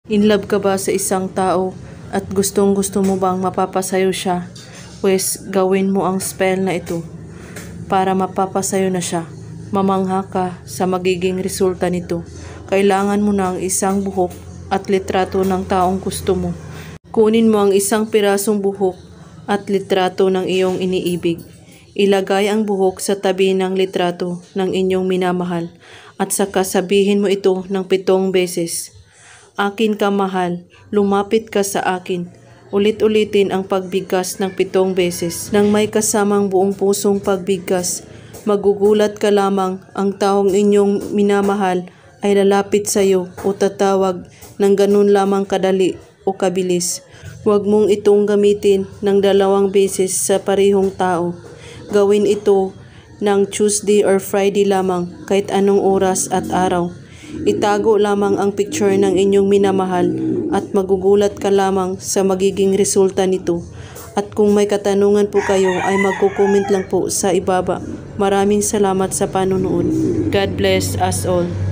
In love ka ba sa isang tao at gustong-gusto mo bang mapapasayo siya? Pues gawin mo ang spell na ito para mapapasayo na siya. Mamangha ka sa magiging resulta nito. Kailangan mo ng isang buhok at litrato ng taong gusto mo. Kunin mo ang isang pirasong buhok at litrato ng iyong iniibig. Ilagay ang buhok sa tabi ng litrato ng inyong minamahal at saka sabihin mo ito ng 7 beses. Akin ka mahal, lumapit ka sa akin. Ulit-ulitin ang pagbigkas ng 7 beses. Nang may kasamang buong pusong pagbigkas, magugulat ka lamang ang taong inyong minamahal ay lalapit sa iyo o tatawag ng ganun lamang kadali o kabilis. Huwag mong itong gamitin ng 2 beses sa parehong tao. Gawin ito ng Tuesday or Friday lamang kahit anong oras at araw. Itago lamang ang picture ng inyong minamahal at magugulat ka lamang sa magiging resulta nito. At kung may katanungan po kayo ay magko-comment lang po sa ibaba. Maraming salamat sa panonood. God bless us all.